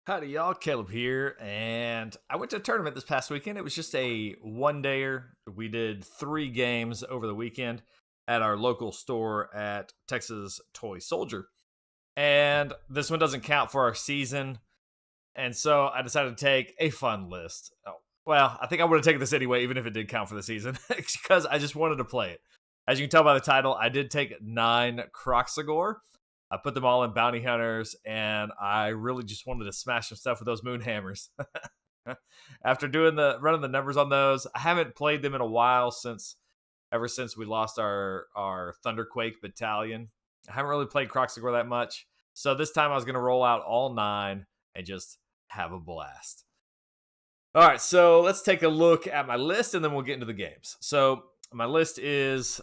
Howdy, y'all. Caleb here, and I went to a tournament this past weekend. It was just a one-dayer. We did 3 games over the weekend at our local store at Texas Toy Soldier. And this one doesn't count for our season, and so I decided to take a fun list. Oh, well, I think I would have taken this anyway, even if it did count for the season, because I just wanted to play it. As you can tell by the title, I did take 9 Kroxigor. I put them all in bounty hunters, and I really just wanted to smash some stuff with those moon hammers. After doing running the numbers on those, I haven't played them in a while ever since we lost our Thunderquake battalion. I haven't really played Kroxigor that much, so this time I was going to roll out all 9 and just have a blast. All right, so let's take a look at my list, and then we'll get into the games. So my list is,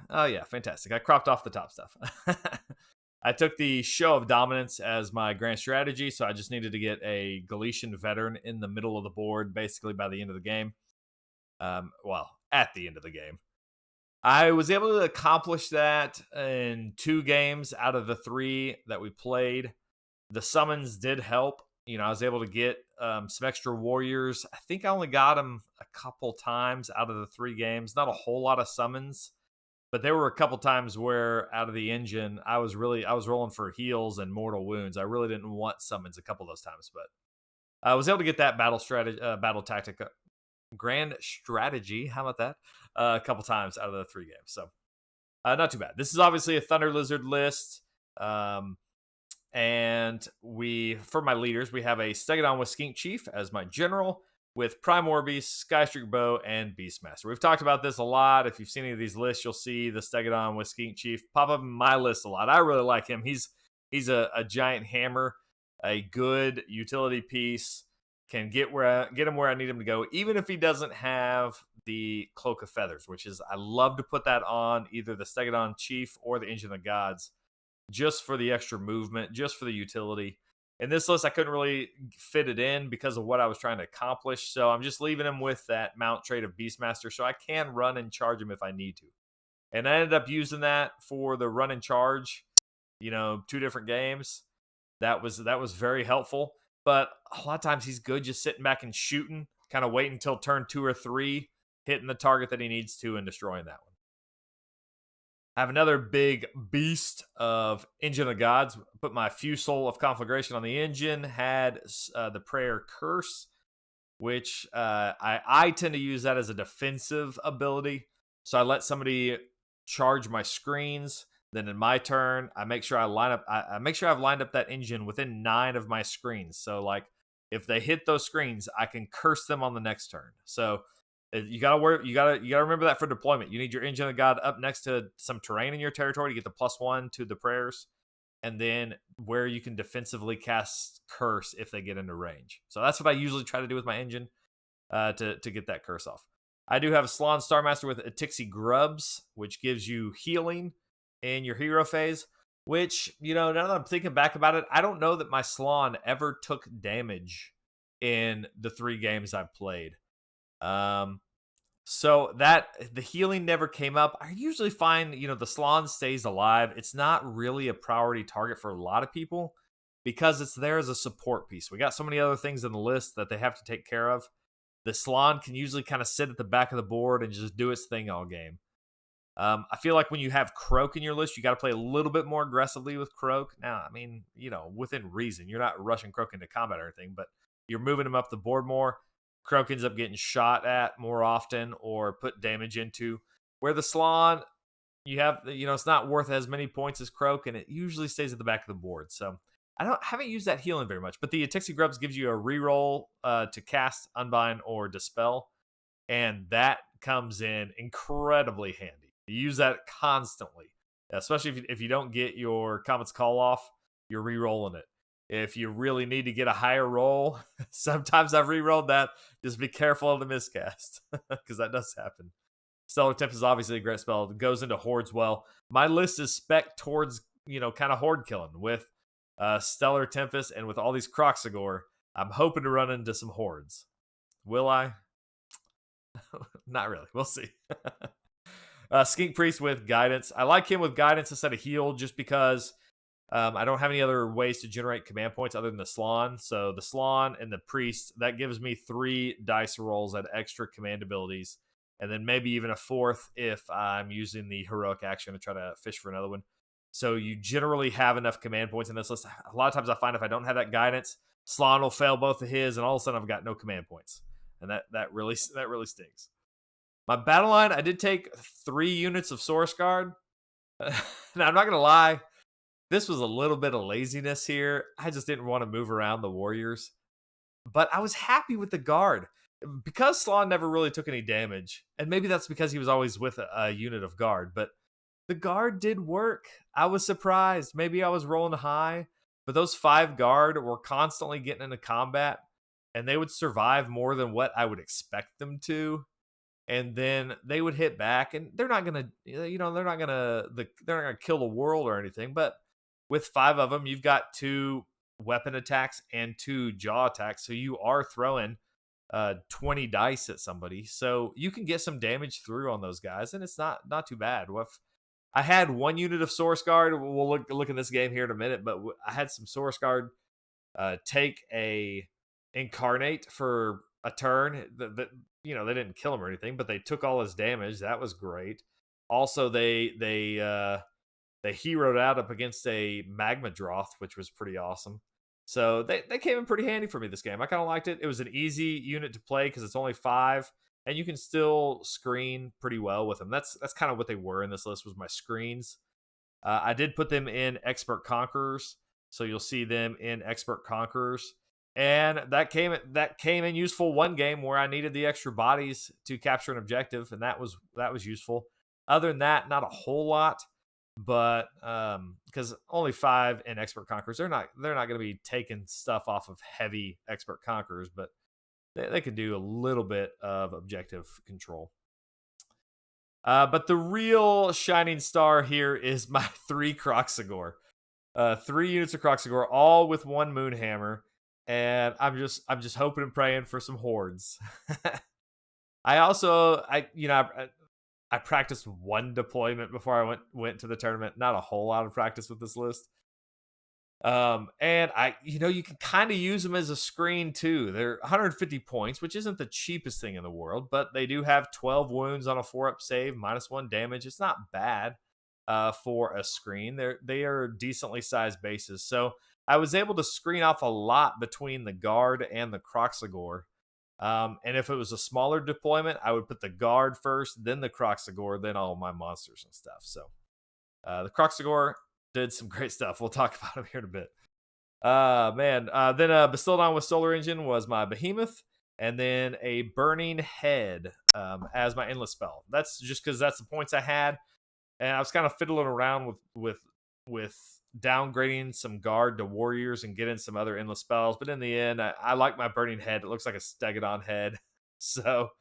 oh yeah, fantastic. I cropped off the top stuff. I took the Show of Dominance as my grand strategy, so I just needed to get a Galletian Veteran in the middle of the board, basically by the end of the game. At the end of the game. I was able to accomplish that in 2 games out of the 3 that we played. The summons did help. I was able to get some extra warriors. I think I only got them a couple times out of the 3 games. Not a whole lot of summons. But there were a couple times where out of the engine, I was rolling for heals and mortal wounds. I really didn't want summons a couple of those times, but I was able to get that battle tactic, grand strategy. How about that? A couple times out of the 3 games, so not too bad. This is obviously a Thunder Lizard list, and for my leaders, we have a Stegodon with Skink Chief as my general, with Primor Beast, Skystreak Bow, and Beastmaster. We've talked about this a lot. If you've seen any of these lists, you'll see the Stegodon with Skink Chief pop up in my list a lot. I really like him. He's a giant hammer, a good utility piece, can get him where I need him to go, even if he doesn't have the Cloak of Feathers, which is, I love to put that on either the Stegodon Chief or the Engine of the Gods, just for the extra movement, just for the utility. In this list, I couldn't really fit it in because of what I was trying to accomplish, so I'm just leaving him with that mount trait of Beastmaster, so I can run and charge him if I need to. And I ended up using that for the run and charge, 2 different games. That was very helpful, but a lot of times he's good just sitting back and shooting, kind of waiting until turn 2 or 3, hitting the target that he needs to and destroying that one. I have another big beast of Engine of Gods. Put my Fusel of Conflagration on the engine. Had the Prayer Curse, which I tend to use that as a defensive ability. So I let somebody charge my screens. Then in my turn, I make sure I make sure I've lined up that engine within 9 of my screens. So like if they hit those screens, I can curse them on the next turn. So you gotta remember that for deployment. You need your Engine of God up next to some terrain in your territory to get the +1 to the prayers, and then where you can defensively cast Curse if they get into range. So that's what I usually try to do with my engine to get that curse off. I do have a Salon Starmaster with Atixi Grubs, which gives you healing in your hero phase. Which, now that I'm thinking back about it, I don't know that my Salon ever took damage in the 3 games I've played. So that the healing never came up. I usually find, the Salon stays alive. It's not really a priority target for a lot of people because it's there as a support piece. We got so many other things in the list that they have to take care of. The Salon can usually kind of sit at the back of the board and just do its thing all game. I feel like when you have Kroak in your list, you got to play a little bit more aggressively with Kroak. Now, I mean, within reason. You're not rushing Kroak into combat or anything, but you're moving him up the board more. Kroak ends up getting shot at more often or put damage into. Where the Salon, you have, it's not worth as many points as Kroak, and it usually stays at the back of the board. So I haven't used that healing very much, but the Atixi Grubs gives you a reroll to cast, unbind, or dispel, and that comes in incredibly handy. You use that constantly, especially if you don't get your Comet's Call off, you're re-rolling it. If you really need to get a higher roll, sometimes I've re-rolled that. Just be careful of the miscast, because that does happen. Stellar Tempest is obviously a great spell. It goes into hordes well. My list is spec towards, kind of horde killing with Stellar Tempest, and with all these Kroxigor, I'm hoping to run into some hordes. Will I? Not really. We'll see. Skink Priest with Guidance. I like him with Guidance instead of Heal just because I don't have any other ways to generate command points other than the Slan. So the Slan and the Priest, that gives me 3 dice rolls at extra command abilities. And then maybe even a 4th if I'm using the heroic action to try to fish for another one. So you generally have enough command points in this list. A lot of times I find if I don't have that guidance, Slan will fail both of his, and all of a sudden I've got no command points. And that really stings. My battle line, I did take 3 units of Source Guard. Now, I'm not going to lie. This was a little bit of laziness here. I just didn't want to move around the warriors. But I was happy with the guard. Because Slan never really took any damage, and maybe that's because he was always with a unit of guard, but the guard did work. I was surprised. Maybe I was rolling high, but those 5 guard were constantly getting into combat, and they would survive more than what I would expect them to. And then they would hit back, and they're not gonna, they're not gonna kill the world or anything. But with 5 of them, you've got 2 weapon attacks and 2 jaw attacks, so you are throwing 20 dice at somebody, so you can get some damage through on those guys, and it's not too bad. I had 1 unit of Source Guard. We'll look at this game here in a minute, but I had some Source Guard take a Incarnate for a turn. That they didn't kill him or anything, but they took all his damage. That was great. Also, they heroed out up against a Magma Droth, which was pretty awesome. So they came in pretty handy for me this game. I kind of liked it. It was an easy unit to play because it's only 5, and you can still screen pretty well with them. That's kind of what they were in this list, was my screens. I did put them in Expert Conquerors, so you'll see them in Expert Conquerors. And that came in useful one game where I needed the extra bodies to capture an objective, and that was useful. Other than that, not a whole lot. But because only 5 in Expert Conquerors, they're not going to be taking stuff off of heavy Expert Conquerors, but they can do a little bit of objective control. But the real shining star here is my 3 Kroxigor. 3 units of Kroxigor, all with 1 Moonhammer, and I'm just hoping and praying for some hordes. I practiced 1 deployment before I went to the tournament. Not a whole lot of practice with this list. And you can kind of use them as a screen too. They're 150 points, which isn't the cheapest thing in the world, but they do have 12 wounds on a 4-up save, -1 damage. It's not bad for a screen. They are decently sized bases. So I was able to screen off a lot between the guard and the Kroxigor. And if it was a smaller deployment, I would put the guard first, then the Kroxigor, then all my monsters and stuff. So the Kroxigor did some great stuff. We'll talk about him here in a bit. Then Bastildon with Solar Engine was my Behemoth, and then a Burning Head as my endless spell. That's just because that's the points I had, and I was kind of fiddling around with downgrading some guard to warriors and getting some other endless spells. But in the end, I like my Burning Head. It looks like a Stegodon head, so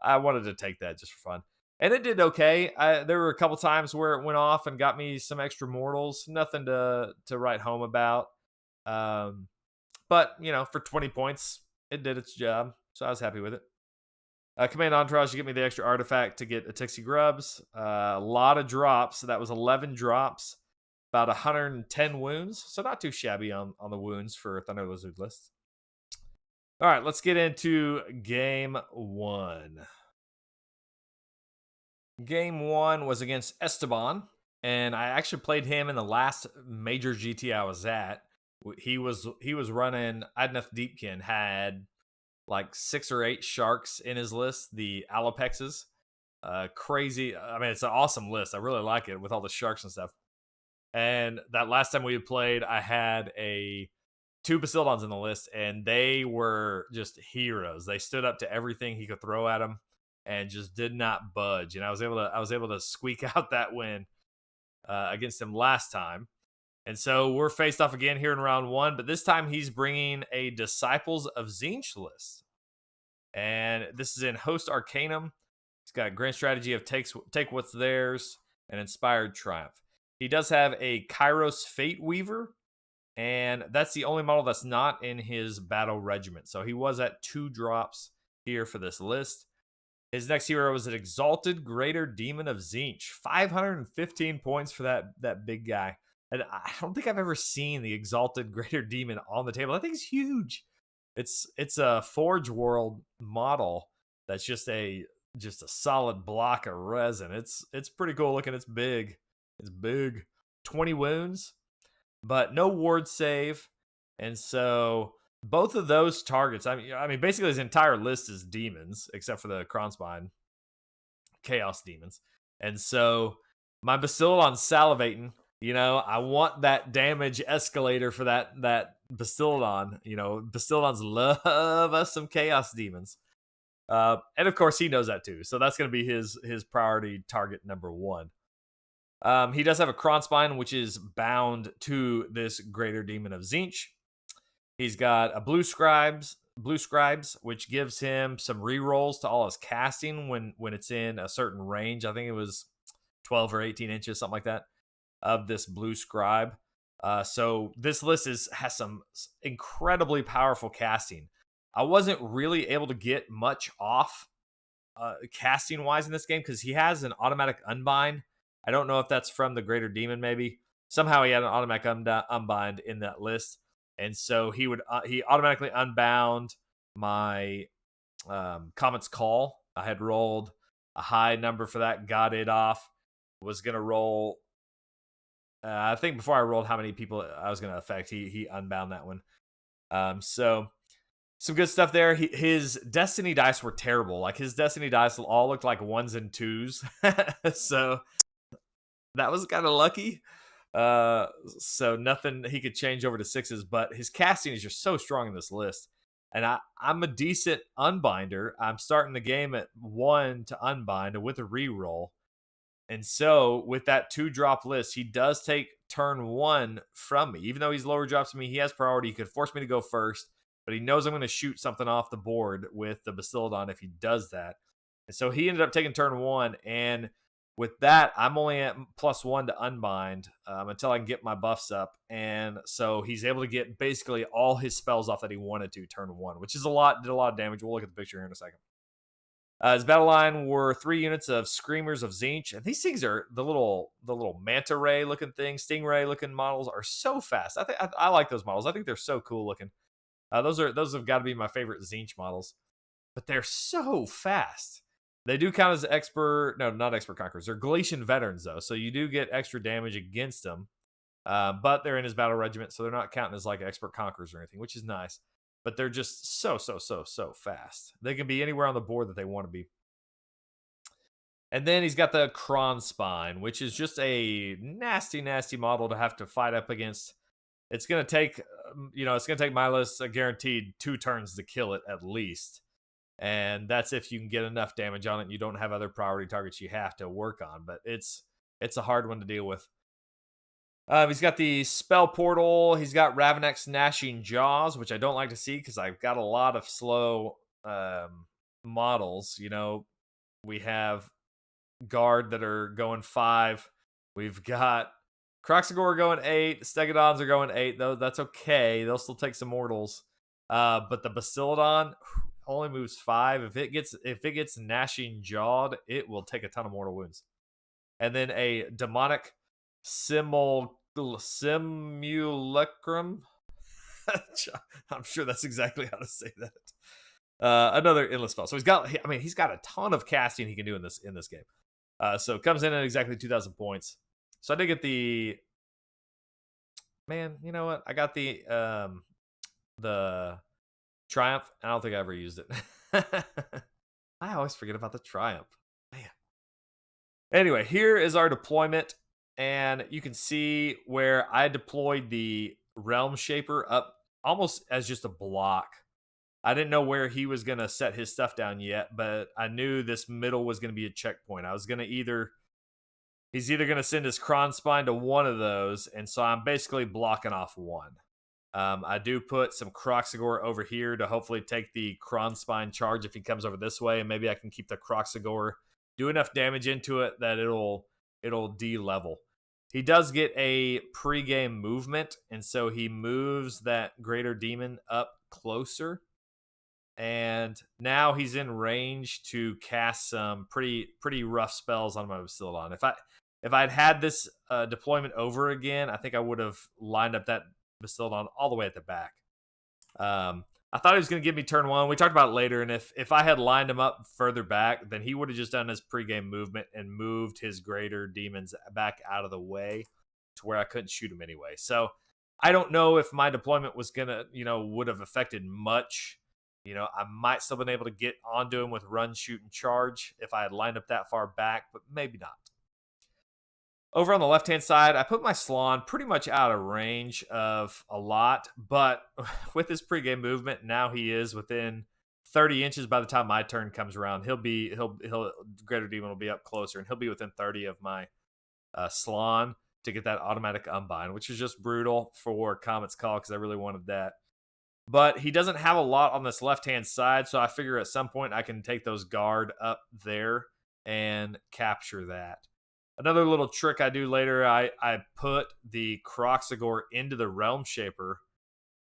I wanted to take that just for fun. And it did okay. There were a couple times where it went off and got me some extra mortals. Nothing to write home about. But, for 20 points, it did its job. So I was happy with it. Command Entourage, you get me the extra artifact to get a Tixie Grubs. A lot of drops. So that was 11 drops. About 110 wounds. So not too shabby on the wounds for a Thunder Lizard list. All right, let's get into Game 1. Game 1 was against Esteban, and I actually played him in the last major GT I was at. He was running Adnath Deepkin, had like 6 or 8 sharks in his list, the Alopexes. Crazy. I mean, it's an awesome list. I really like it with all the sharks and stuff. And that last time we had played, I had 2 Basildons in the list, and they were just heroes. They stood up to everything he could throw at them and just did not budge. And I was able to squeak out that win against him last time. And so we're faced off again here in round 1, but this time he's bringing a Disciples of Tzeench list. And this is in Host Arcanum. It's got Grand Strategy of take what's theirs and Inspired Triumph. He does have a Kairos Fate Weaver, and that's the only model that's not in his battle regiment. So he was at 2 drops here for this list. His next hero was an Exalted Greater Demon of Tzeench. 515 points for that big guy. And I don't think I've ever seen the Exalted Greater Demon on the table. That thing's huge. It's a Forge World model that's just a solid block of resin. It's pretty cool looking. It's big. It's big. 20 wounds, but no ward save. And so both of those targets, I mean basically his entire list is demons except for the Kronspine chaos demons. And so my Bastiladon's salivating. I want that damage escalator for that Bastiladon. Bastiladons love us some chaos demons. And of course he knows that too. So that's going to be his priority target number one. He does have a Kronspine, which is bound to this greater demon of Tzeench. He's got a blue scribes, which gives him some rerolls to all his casting when it's in a certain range. I think it was 12 or 18 inches, something like that, of this blue scribe. So this list has some incredibly powerful casting. I wasn't really able to get much off casting wise in this game because he has an automatic unbind. I don't know if that's from the greater demon. Maybe somehow he had an automatic unbind in that list. And so he automatically unbound my Comet's Call. I had rolled a high number for that, got it off. Was going to roll, I think before I rolled how many people I was going to affect, he unbound that one. So some good stuff there. His Destiny dice were terrible. Like his Destiny dice all looked like 1s and 2s. So that was kind of lucky. So nothing he could change over to 6s, but his casting is just so strong in this list. And I'm a decent unbinder. I'm starting the game at 1 to unbind with a reroll. And so with that 2-drop list, he does take turn 1 from me. Even though he's lower drops to me, he has priority. He could force me to go first, but he knows I'm going to shoot something off the board with the Bastiladon if he does that. And so he ended up taking turn 1, and with that, I'm only at +1 to unbind until I can get my buffs up. And so he's able to get basically all his spells off that he wanted to turn 1, which is a lot. Did a lot of damage. We'll look at the picture here in a second. His battle line were 3 units of Screamers of Tzeench. And these things are the little manta ray looking things, stingray looking models are so fast. I like those models. I think they're so cool looking. Those have got to be my favorite Tzeench models. But they're so fast. They do count as not expert conquerors. They're Galletian veterans, though, so you do get extra damage against them. But they're in his battle regiment, so they're not counting as like expert conquerors or anything, which is nice. But they're just so fast. They can be anywhere on the board that they want to be. And then he's got the Kronspine, which is just a nasty model to have to fight up against. It's gonna take, my list a guaranteed 2 turns to kill it at least. And that's if you can get enough damage on it and you don't have other priority targets you have to work on. But it's a hard one to deal with. He's got the Spell Portal. He's got Ravenek's Gnashing Jaws, which I don't like to see because I've got a lot of slow models. We have Guard that are going 5. We've got Kroxigor going 8. Stegodons are going 8. Though that's okay. They'll still take some mortals. But the Bastiladon only moves 5. If it gets gnashing jawed, it will take a ton of mortal wounds. And then a demonic simulacrum. I'm sure that's exactly how to say that. Another endless spell. So he's got a ton of casting he can do in this game. So it comes in at exactly 2,000 points. So I did get the. Man, you know what? I got the Triumph. I don't think I ever used it. I always forget about the Triumph. Man. Anyway, here is our deployment. And you can see where I deployed the Realm Shaper up almost as just a block. I didn't know where he was going to set his stuff down yet, but I knew this middle was going to be a checkpoint. I was going to he's either going to send his Kronspine to one of those, and so I'm basically blocking off one. I do put some Kroxigor over here to hopefully take the Kronspine charge if he comes over this way, and maybe I can keep the Kroxigor, do enough damage into it that it'll de-level. He does get a pre-game movement, and so he moves that Greater Demon up closer. And now he's in range to cast some pretty rough spells on my Bastiladon. If I'd had this deployment over again, I think I would have lined up that Bastildon all the way at the back. I thought he was going to give me turn 1. We talked about it later, and if I had lined him up further back, then he would have just done his pregame movement and moved his greater demons back out of the way to where I couldn't shoot him anyway. So I don't know if my deployment was going to, would have affected much. I might still been able to get onto him with run, shoot, and charge if I had lined up that far back, but maybe not. Over on the left-hand side, I put my Slon pretty much out of range of a lot, but with his pregame movement, now he is within 30 inches by the time my turn comes around. Greater Demon will be up closer, and he'll be within 30 of my Slon to get that automatic unbind, which is just brutal for Comet's Call because I really wanted that. But he doesn't have a lot on this left-hand side, so I figure at some point I can take those guard up there and capture that. Another little trick I do later, I put the Kroxigor into the Realm Shaper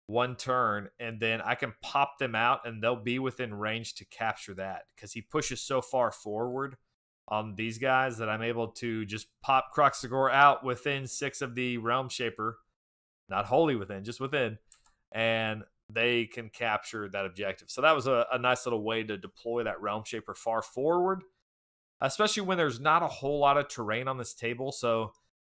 one turn, and then I can pop them out, and they'll be within range to capture that because he pushes so far forward on these guys that I'm able to just pop Kroxigor out within 6 of the Realm Shaper, not wholly within, just within, and they can capture that objective. So that was a nice little way to deploy that Realm Shaper far forward, especially when there's not a whole lot of terrain on this table. So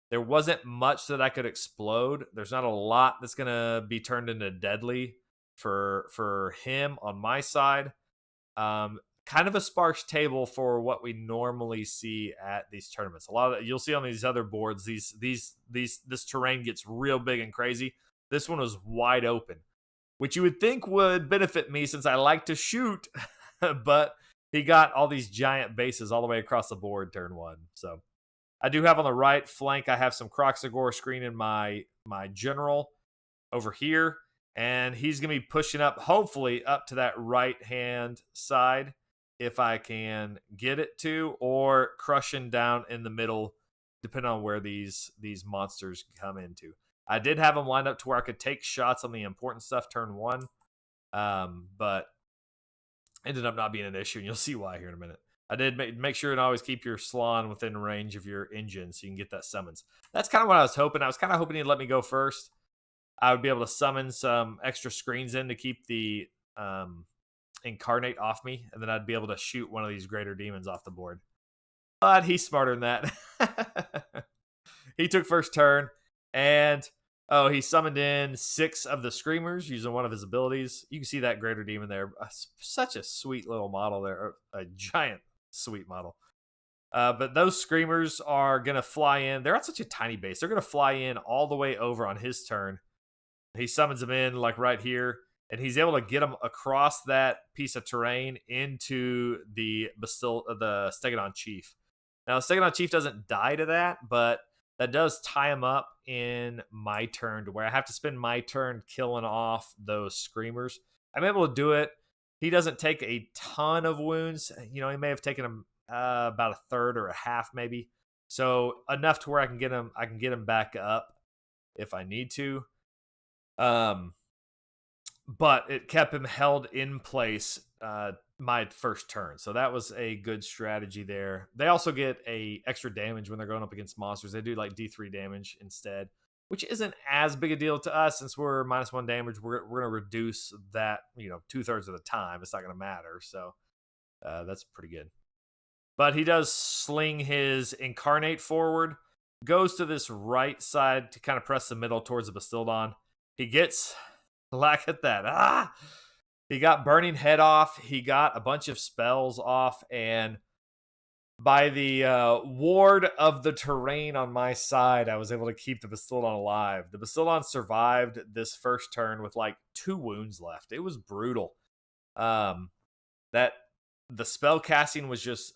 there wasn't much that I could explode. There's not a lot that's going to be turned into deadly for him on my side. Kind of a sparse table for what we normally see at these tournaments. You'll see on these other boards, this terrain gets real big and crazy. This one was wide open, which you would think would benefit me since I like to shoot, but he got all these giant bases all the way across the board turn 1. So I do have on the right flank, I have some Kroxigor screening my general over here, and he's going to be pushing up, hopefully up to that right-hand side if I can get it to, or crushing down in the middle, depending on where these monsters come into. I did have them lined up to where I could take shots on the important stuff turn 1, but ended up not being an issue, and you'll see why here in a minute. I did make sure and always keep your Slon within range of your engine so you can get that summons. That's kind of what I was hoping. I was kind of hoping he'd let me go first. I would be able to summon some extra screens in to keep the Incarnate off me, and then I'd be able to shoot one of these greater demons off the board. But he's smarter than that. He took first turn, and he summoned in 6 of the Screamers using one of his abilities. You can see that greater demon there. Such a sweet little model there. A giant sweet model. But those Screamers are going to fly in. They're on such a tiny base. They're going to fly in all the way over on his turn. He summons them in like right here, and he's able to get them across that piece of terrain into the Stegodon Chief. Now, the Stegodon Chief doesn't die to that, but that does tie him up in my turn to where I have to spend my turn killing off those Screamers. I'm able to do it. He doesn't take a ton of wounds. He may have taken him about a third or a half maybe. So enough to where I can get him back up if I need to. But it kept him held in place my first turn. So that was a good strategy there. They also get a extra damage when they're going up against monsters. They do like D3 damage instead, which isn't as big a deal to us since we're -1 damage. We're going to reduce that, 2/3 of the time. It's not going to matter. So that's pretty good. But he does sling his Incarnate forward, goes to this right side to kind of press the middle towards the Bastildon. He gets, look at that. He got Burning Head off. He got a bunch of spells off. And by the ward of the terrain on my side, I was able to keep the Bastildon alive. The Bastildon survived this first turn with like 2 wounds left. It was brutal. The spell casting was just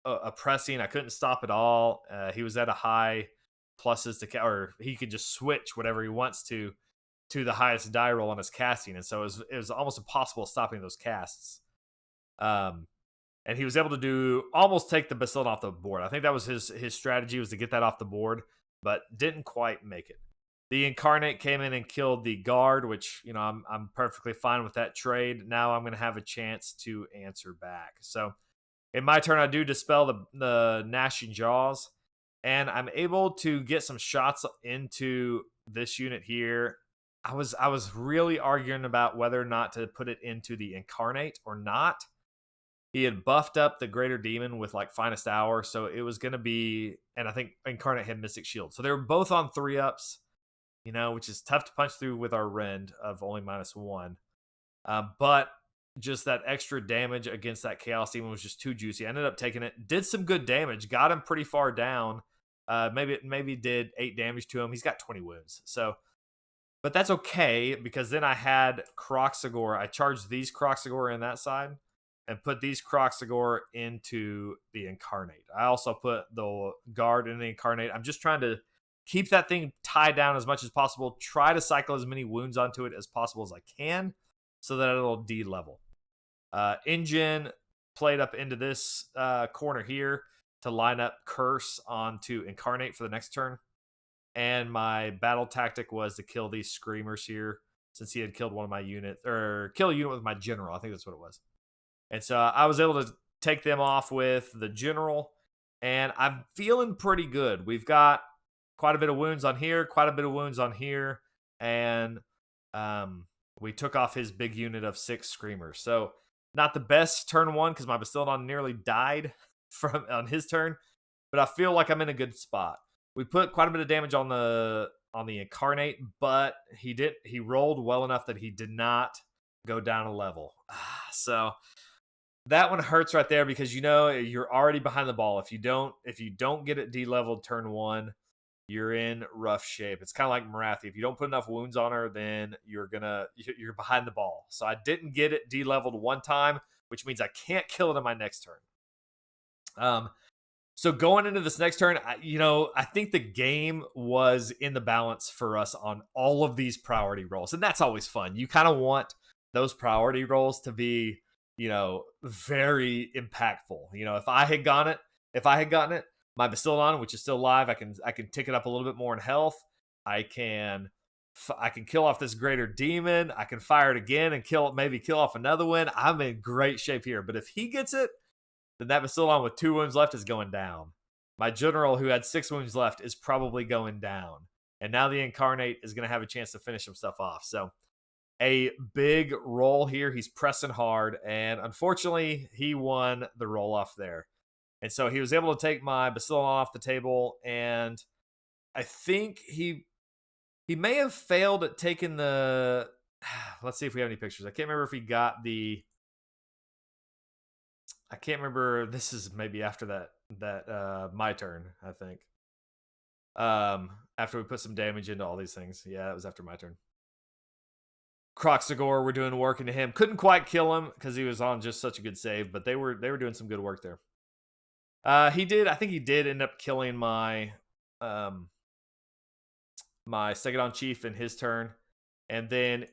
oppressing. I couldn't stop it all. He was at a high pluses or he could just switch whatever he wants to the highest die roll on his casting, and so it was almost impossible stopping those casts. And he was able to almost take the Bastildon off the board. I think that was his strategy, was to get that off the board, but didn't quite make it. The Incarnate came in and killed the guard, which I'm perfectly fine with that trade. Now I'm going to have a chance to answer back. So in my turn, I do dispel the Gnashing Jaws. and I'm able to get some shots into this unit here. I was really arguing about whether or not to put it into the Incarnate or not. He had buffed up the Greater Demon with like Finest Hour, so it was going to be, and I think Incarnate had Mystic Shield. So they were both on 3-ups, which is tough to punch through with our Rend of only -1. But just that extra damage against that Chaos Demon was just too juicy. I ended up taking it, did some good damage, got him pretty far down. Maybe did 8 damage to him. He's got 20 wounds. So, but that's okay because then I had Kroxigor. I charged these Kroxigor in that side and put these Kroxigor into the Incarnate. I also put the Guard in the Incarnate. I'm just trying to keep that thing tied down as much as possible. Try to cycle as many wounds onto it as possible as I can so that it'll D-level. Engine played up into this corner here to line up Curse onto Incarnate for the next turn. And my battle tactic was to kill these Screamers here since he had killed one of my units, or kill a unit with my General. I think that's what it was. And so I was able to take them off with the General, and I'm feeling pretty good. We've got quite a bit of wounds on here, quite a bit of wounds on here, and we took off his big unit of 6 Screamers. So not the best turn 1 because my Bastillodon nearly died on his turn, but I feel like I'm in a good spot. We put quite a bit of damage on the Incarnate, but he rolled well enough that he did not go down a level. So that one hurts right there because you're already behind the ball. If you don't get it D-leveled turn 1, you're in rough shape. It's kind of like Marathi. If you don't put enough wounds on her, then you're behind the ball. So I didn't get it D-leveled one time, which means I can't kill it on my next turn. So going into this next turn, I think the game was in the balance for us on all of these priority rolls, and that's always fun. You kind of want those priority rolls to be, very impactful. If I had gotten it, my Bastillodon, which is still alive, I can tick it up a little bit more in health. I can kill off this Greater Demon. I can fire it again and maybe kill off another one. I'm in great shape here. But if he gets it, then that Bastillodon with 2 wounds left is going down. My General, who had 6 wounds left, is probably going down. And now the Incarnate is going to have a chance to finish some stuff off. So a big roll here. He's pressing hard. And unfortunately, he won the roll off there. And so he was able to take my Bastillodon off the table. And I think he may have failed at taking the... Let's see if we have any pictures. I can't remember if he got the... I can't remember. This is maybe after that my turn, I think. After we put some damage into all these things. Yeah, it was after my turn. Kroxigor were doing work into him. Couldn't quite kill him because he was on just such a good save, but they were doing some good work there. I think he did end up killing my my Stegadon Chief in his turn. And then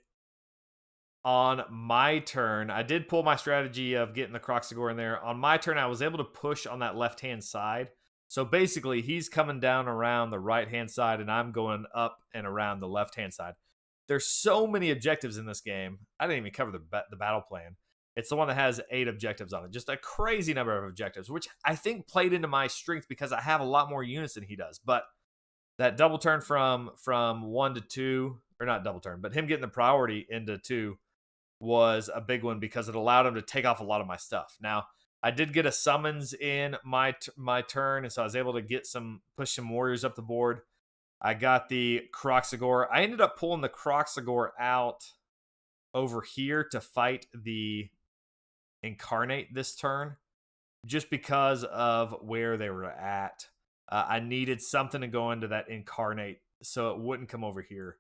on my turn, I did pull my strategy of getting the Kroxigor in there. On my turn, I was able to push on that left-hand side. So basically, he's coming down around the right-hand side, and I'm going up and around the left-hand side. There's so many objectives in this game. I didn't even cover the battle plan. It's the one that has 8 objectives on it. Just a crazy number of objectives, which I think played into my strength because I have a lot more units than he does. But that double turn from 1 to 2, or not double turn, but him getting the priority into 2, was a big one because it allowed him to take off a lot of my stuff. Now, I did get a summons in my turn, and so I was able to push some warriors up the board. I got the Kroxigor. I ended up pulling the Kroxigor out over here to fight the Incarnate this turn, just because of where they were at. I needed something to go into that Incarnate so it wouldn't come over here.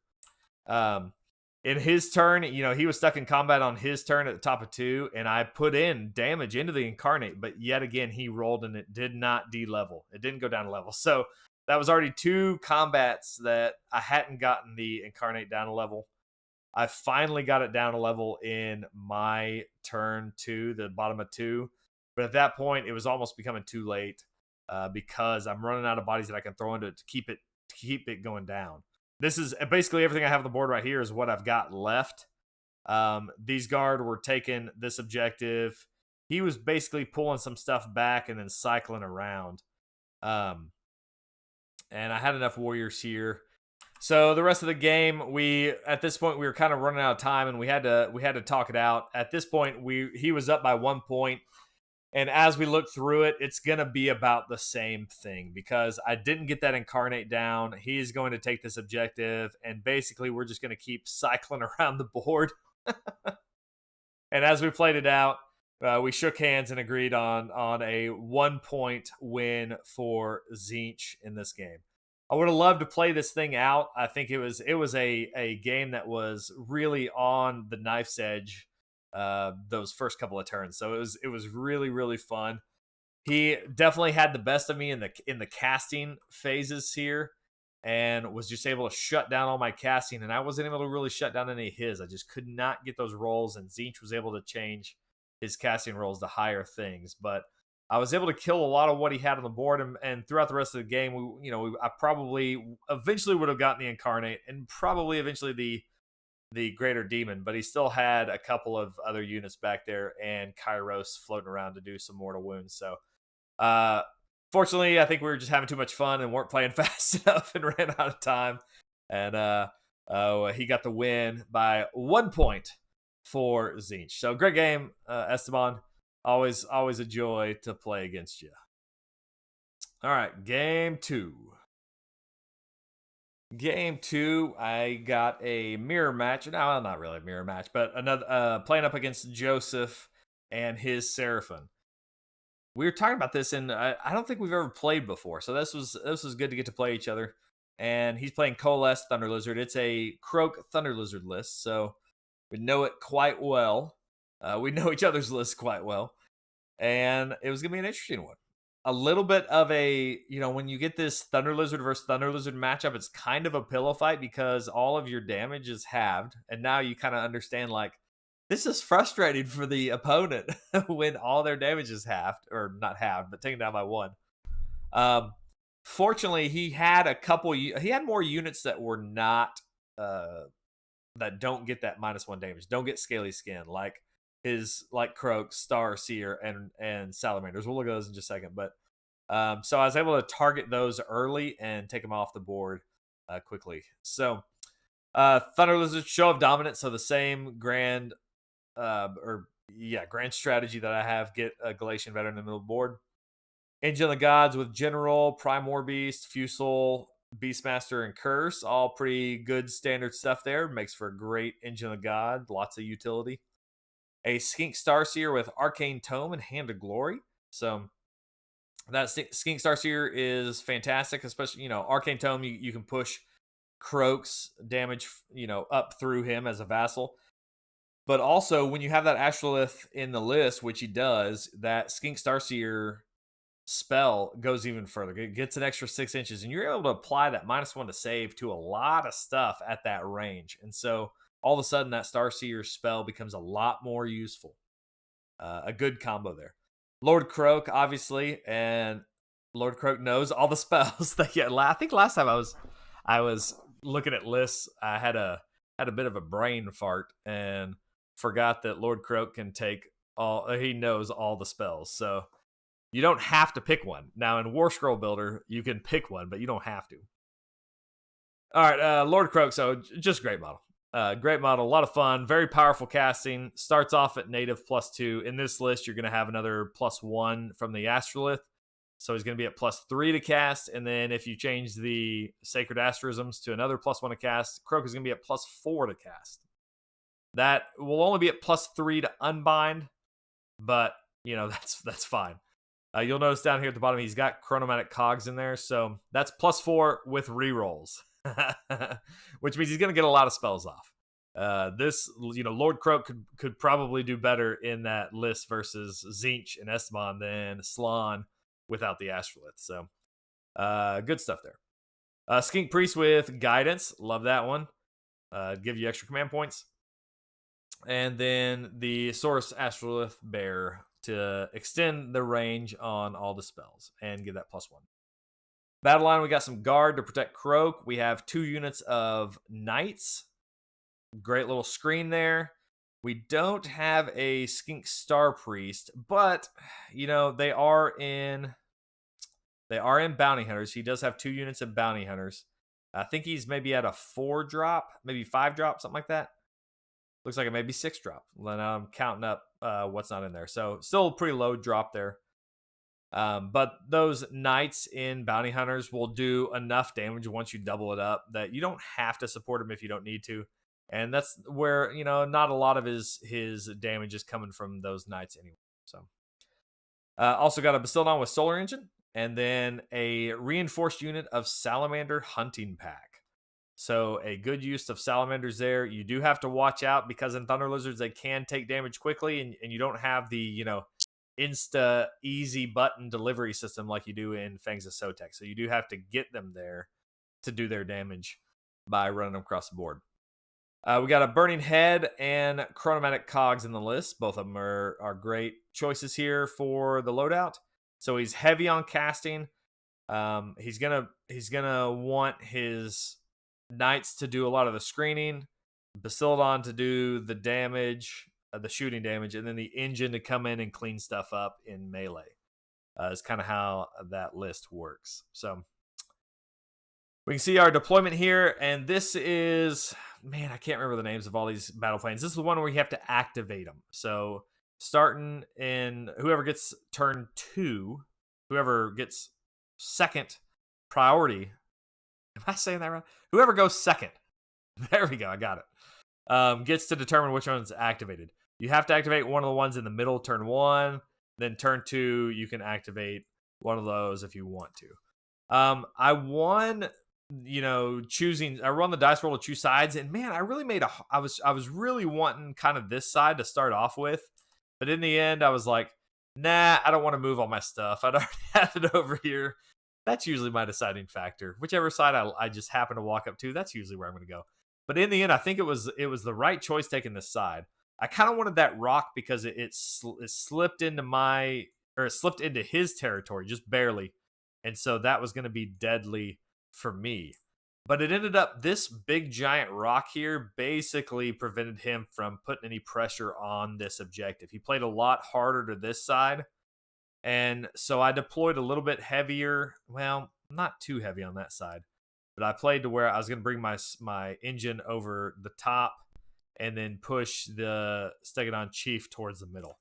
In his turn, he was stuck in combat on his turn at the top of 2, and I put in damage into the Incarnate, but yet again, he rolled and it did not D-level. It didn't go down a level. So that was already 2 combats that I hadn't gotten the Incarnate down a level. I finally got it down a level in my turn 2, the bottom of 2. But at that point, it was almost becoming too late because I'm running out of bodies that I can throw into it to keep it going down. This is basically everything I have on the board right here is what I've got left. These guard were taking this objective. He was basically pulling some stuff back and then cycling around. and I had enough warriors here. So the rest of the game, at this point we were kind of running out of time, and we had to talk it out. At this point, he was up by 1 point, and as we look through it, it's gonna be about the same thing because I didn't get that incarnate down. He's going to take this objective, and basically we're just gonna keep cycling around the board. And as we played it out, we shook hands and agreed on a 1 point win for Tzeench in this game. I would have loved to play this thing out. I think it was a game that was really on the knife's edge those first couple of turns. So it was really, really fun. He definitely had the best of me in the casting phases here, and was just able to shut down all my casting, and I wasn't able to really shut down any of his. I just could not get those rolls, and Tzeench was able to change his casting rolls to higher things. But I was able to kill a lot of what he had on the board, and throughout the rest of the game, I probably eventually would have gotten the incarnate, and probably eventually the greater demon, but he still had a couple of other units back there and Kairos floating around to do some mortal wounds. So fortunately, I think we were just having too much fun and weren't playing fast enough and ran out of time. And he got the win by 1 point for Tzeench. So great game, Esteban. Always a joy to play against you. All right, game two. Game two, I got a mirror match. No, not really a mirror match, but another playing up against Joseph and his Seraphon. We were talking about this, and I don't think we've ever played before, so this was good to get to play each other. And he's playing Coalesce Thunder Lizard. It's a Kroak Thunder Lizard list, so we know it quite well. We know each other's lists quite well, and it was gonna be an interesting one. A little bit of a, when you get this Thunder Lizard versus Thunder Lizard matchup, it's kind of a pillow fight because all of your damage is halved, and now you kind of understand, like, this is frustrating for the opponent when all their damage is halved, or not halved, but taken down by 1. Fortunately, he had more units that were not, that don't get that -1 damage, don't get Scaly Skin, like Kroak, Star Seer, and Salamanders. We'll look at those in just a second. But so I was able to target those early and take them off the board quickly. So Thunder Lizard, Show of Dominance. So the same grand strategy that I have. Get a Galletian Veteran in the middle of the board. Engine of the Gods with General, Prime War Beast, Fusel, Beastmaster, and Curse. All pretty good standard stuff there. Makes for a great Engine of the God. Lots of utility. A Skink Starseer with Arcane Tome and Hand of Glory. So that Skink Starseer is fantastic, especially, Arcane Tome, you can push Kroak's damage, up through him as a vassal. But also, when you have that Astrolith in the list, which he does, that Skink Starseer spell goes even further. It gets an extra 6 inches, and you're able to apply that -1 to save to a lot of stuff at that range. And so all of a sudden, that Starseer spell becomes a lot more useful. A good combo there. Lord Kroak, obviously, and Lord Kroak knows all the spells. I think last time I was looking at lists, I had a bit of a brain fart and forgot that Lord Kroak can take he knows all the spells. So you don't have to pick one. Now, in War Scroll Builder, you can pick one, but you don't have to. All right, Lord Kroak, so just great model. Great model, a lot of fun, very powerful casting. Starts off at native +2. In this list, you're going to have another +1 from the Astrolith. So he's going to be at +3 to cast. And then if you change the Sacred Asterisms to another +1 to cast, Kroak is going to be at +4 to cast. That will only be at +3 to unbind, but, that's fine. You'll notice down here at the bottom, he's got Chronomatic Cogs in there. So that's +4 with rerolls. Which means he's going to get a lot of spells off. Lord Kroak could probably do better in that list versus Tzeench and Esteban than Slann without the Astrolith. So, good stuff there. Skink Priest with Guidance. Love that one. Give you extra command points. And then the Saurus Astrolith Bear to extend the range on all the spells and give that +1. Battle line, we got some guard to protect Kroak. We have 2 units of knights. Great little screen there. We don't have a Skink Star Priest, but, they are in They are in bounty hunters. He does have 2 units of bounty hunters. I think he's maybe at a 4 drop, maybe 5 drop, something like that. Looks like it may be 6 drop. Then I'm counting up what's not in there. So still a pretty low drop there. But those knights in bounty hunters will do enough damage once you double it up that you don't have to support him if you don't need to. And that's where, not a lot of his damage is coming from those knights anyway. So also got a Bastildon with Solar Engine, and then a reinforced unit of Salamander Hunting Pack. So a good use of Salamanders there. You do have to watch out because in Thunder Lizards they can take damage quickly, and you don't have the, insta easy button delivery system like you do in Fangs of Sotek. So you do have to get them there to do their damage by running them across the board. We got a Burning Head and Chronomatic Cogs in the list. Both of them are great choices here for the loadout. So he's heavy on casting. He's gonna want his knights to do a lot of the screening, Basildon to do the damage, the shooting damage, and then the engine to come in and clean stuff up in melee. Is kind of how that list works. So we can see our deployment here, and this is, man, I can't remember the names of all these battle planes. This is the one where you have to activate them. So starting in whoever gets turn 2, whoever gets second priority. Am I saying that right? Whoever goes second. There we go. I got it. Gets to determine which one's activated. You have to activate one of the ones in the middle, turn 1. Then turn 2, you can activate one of those if you want to. I won, I run the dice roll to choose sides, and man, I really I was really wanting kind of this side to start off with, but in the end, I was like, nah, I don't want to move all my stuff. I'd already have it over here. That's usually my deciding factor. Whichever side I just happen to walk up to, that's usually where I'm going to go. But in the end, I think it was the right choice taking this side. I kind of wanted that rock because it slipped into his territory just barely, and so that was going to be deadly for me. But it ended up this big giant rock here basically prevented him from putting any pressure on this objective. He played a lot harder to this side, and so I deployed a little bit heavier. Well, not too heavy on that side, but I played to where I was going to bring my engine over the top and then push the Stegadon Chief towards the middle.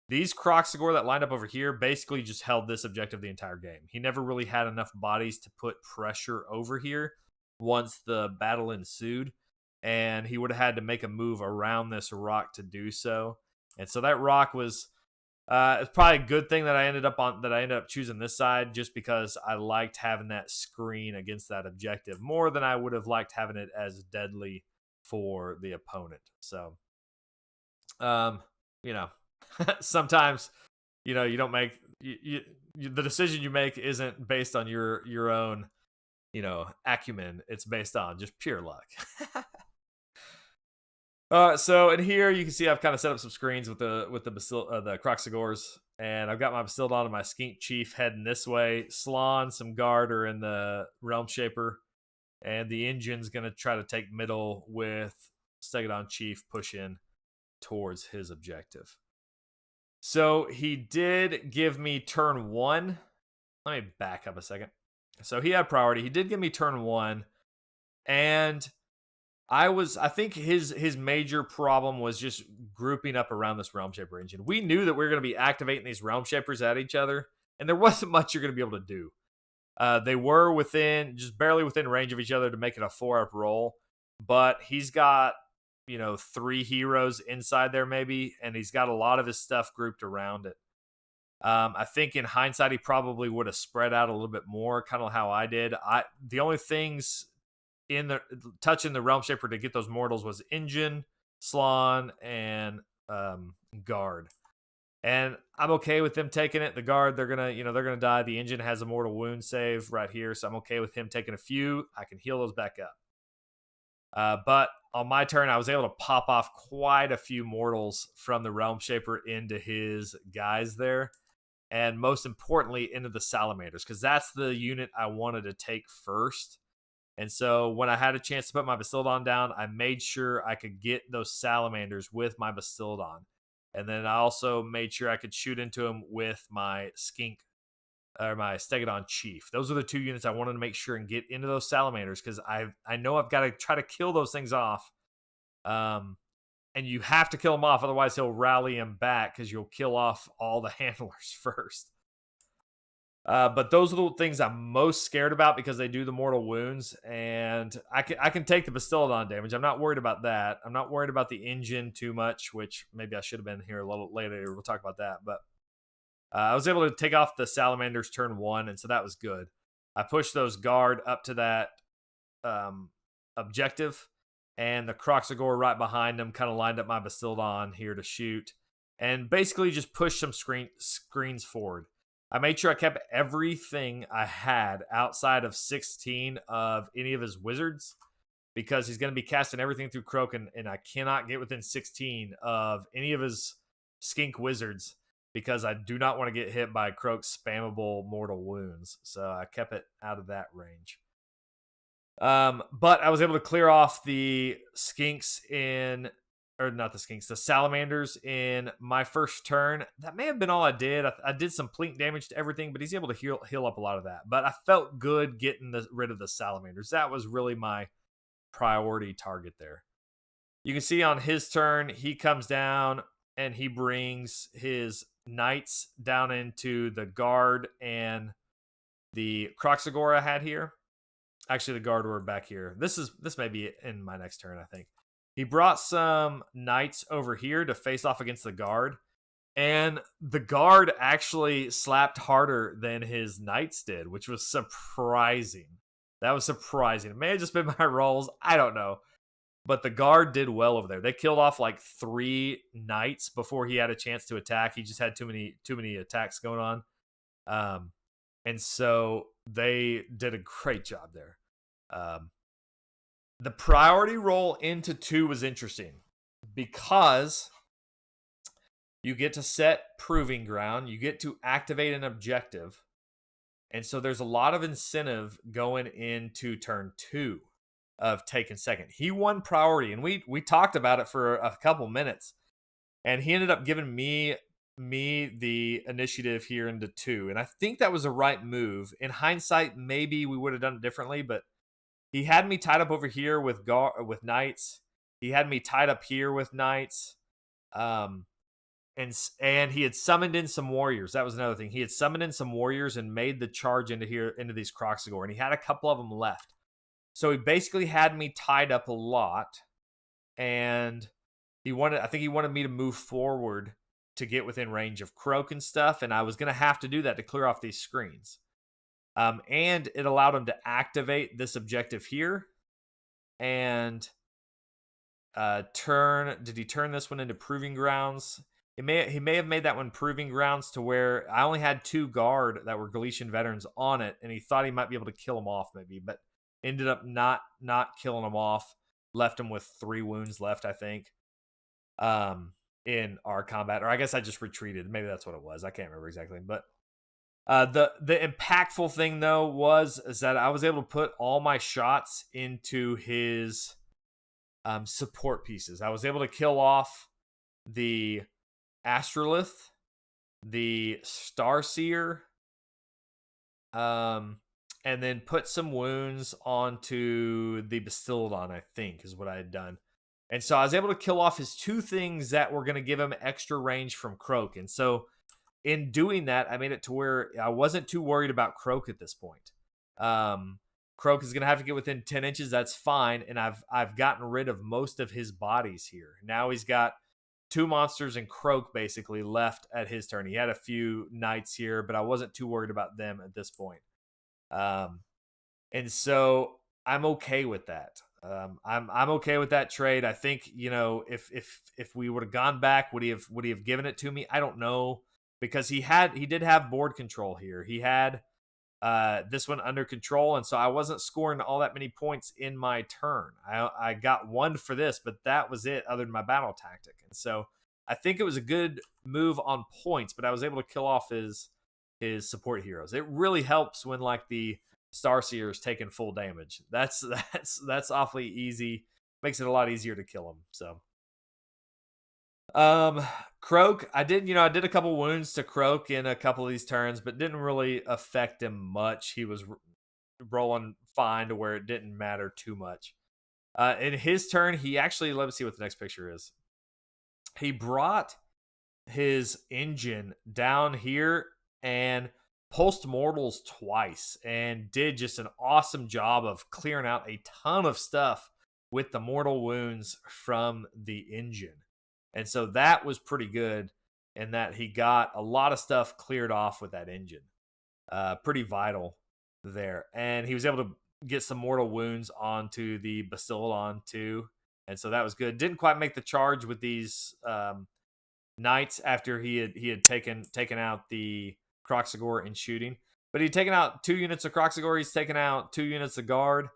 These Kroxigor that lined up over here basically just held this objective the entire game. He never really had enough bodies to put pressure over here once the battle ensued, and he would have had to make a move around this rock to do so. And so that rock was it's probably a good thing that I ended up choosing this side, just because I liked having that screen against that objective more than I would have liked having it as deadly for the opponent. So sometimes you don't make the decision you make isn't based on your own acumen. It's based on just pure luck. So in here you can see I've kind of set up some screens with the Kroxigors, and I've got my Bastildon and my Skink Chief heading this way. Slan, some guard are in the Realm Shaper, and the engine's gonna try to take middle with Stegadon Chief push in towards his objective. So he did give me turn 1. Let me back up a second. So he had priority. He did give me turn 1, and I think his major problem was just grouping up around this Realm Shaper engine. We knew that we were going to be activating these Realm Shapers at each other, and there wasn't much you're going to be able to do. They were just barely within range of each other to make it a 4-up roll, but he's got 3 heroes inside there maybe, and he's got a lot of his stuff grouped around it. I think in hindsight he probably would have spread out a little bit more, kind of how I did. The only things touching the Realm Shaper to get those mortals was engine, Slan, and guard. And I'm okay with them taking it. The guard, they're gonna die. The engine has a mortal wound save right here, so I'm okay with him taking a few. I can heal those back up. But on my turn, I was able to pop off quite a few mortals from the Realm Shaper into his guys there, and most importantly into the Salamanders, because that's the unit I wanted to take first. And so when I had a chance to put my Bastildon down, I made sure I could get those Salamanders with my Bastildon. And then I also made sure I could shoot into them with my Skink or my Stegodon Chief. Those are the 2 units I wanted to make sure and get into those salamanders, because I know I've got to try to kill those things off. And you have to kill him off, otherwise he'll rally him back, because you'll kill off all the handlers first. But those are the things I'm most scared about, because they do the mortal wounds, and I can take the Bastillodon damage. I'm not worried about that. I'm not worried about the engine too much, which maybe I should have been here a little later. We'll talk about that. But I was able to take off the Salamanders turn 1, and so that was good. I pushed those guard up to that objective, and the Kroxigor right behind them kind of lined up my Bastillodon here to shoot, and basically just pushed some screens forward. I made sure I kept everything I had outside of 16 of any of his wizards, because he's going to be casting everything through Kroak, and I cannot get within 16 of any of his skink wizards, because I do not want to get hit by Kroak's spammable mortal wounds. So I kept it out of that range. But I was able to clear off the skinks the salamanders in my first turn. That may have been all I did. I did some plink damage to everything, but he's able to heal up a lot of that. But I felt good getting rid of the salamanders. That was really my priority target there. You can see on his turn, he comes down and he brings his knights down into the guard and the Kroxigor I had here. Actually, the guard were back here. This may be in my next turn, I think. He brought some knights over here to face off against the guard, and the guard actually slapped harder than his knights did, which was surprising. That was surprising. It may have just been my rolls. I don't know. But the guard did well over there. They killed off like 3 knights before he had a chance to attack. He just had too many attacks going on. And so they did a great job there. The priority roll into 2 was interesting, because you get to set Proving Ground, you get to activate an objective, and so there's a lot of incentive going into turn 2 of taking second. He won priority, and we talked about it for a couple minutes, and he ended up giving me the initiative here into 2, and I think that was the right move. In hindsight, maybe we would have done it differently, but he had me tied up over here with knights. He had me tied up here with knights. And he had summoned in some warriors. That was another thing. He had summoned in some warriors and made the charge into these Kroxigor, and he had a couple of them left. So he basically had me tied up a lot, and I think he wanted me to move forward to get within range of Kroak and stuff, and I was going to have to do that to clear off these screens. And it allowed him to activate this objective here, and did he turn this one into Proving Grounds? He may have made that one Proving Grounds to where I only had 2 guard that were Galletian Veterans on it, and he thought he might be able to kill them off maybe, but ended up not killing them off. Left him with 3 wounds left, I think, in our combat. Or I guess I just retreated. Maybe that's what it was. I can't remember exactly. But the impactful thing, though, is that I was able to put all my shots into his support pieces. I was able to kill off the Astrolith, the Starseer, and then put some wounds onto the Bastillodon, I think, is what I had done. And so I was able to kill off his 2 things that were going to give him extra range from Kroak. And so in doing that, I made it to where I wasn't too worried about Kroak at this point. Kroak is going to have to get within 10 inches. That's fine. And I've gotten rid of most of his bodies here. Now he's got 2 monsters and Kroak basically left at his turn. He had a few knights here, but I wasn't too worried about them at this point. And so I'm okay with that. I'm okay with that trade. I think, if we would have gone back, would he have given it to me? I don't know, because he did have board control here. He had this one under control, and so I wasn't scoring all that many points in my turn. I got 1 for this, but that was it, other than my battle tactic. And so I think it was a good move on points, but I was able to kill off his support heroes. It really helps when like the Starseer is taking full damage. That's awfully easy. Makes it a lot easier to kill him. So Kroak, I did a couple wounds to Kroak in a couple of these turns, but didn't really affect him much. He was rolling fine to where it didn't matter too much. In his turn, he actually, let me see what the next picture is. He brought his engine down here and pulsed mortals twice and did just an awesome job of clearing out a ton of stuff with the mortal wounds from the engine. And so that was pretty good in that he got a lot of stuff cleared off with that engine. Pretty vital there. And he was able to get some mortal wounds onto the Bastiladon too. And so that was good. Didn't quite make the charge with these knights after he had taken out the Kroxigor in shooting. But he'd taken out 2 units of Kroxigor. He's taken out 2 units of guard.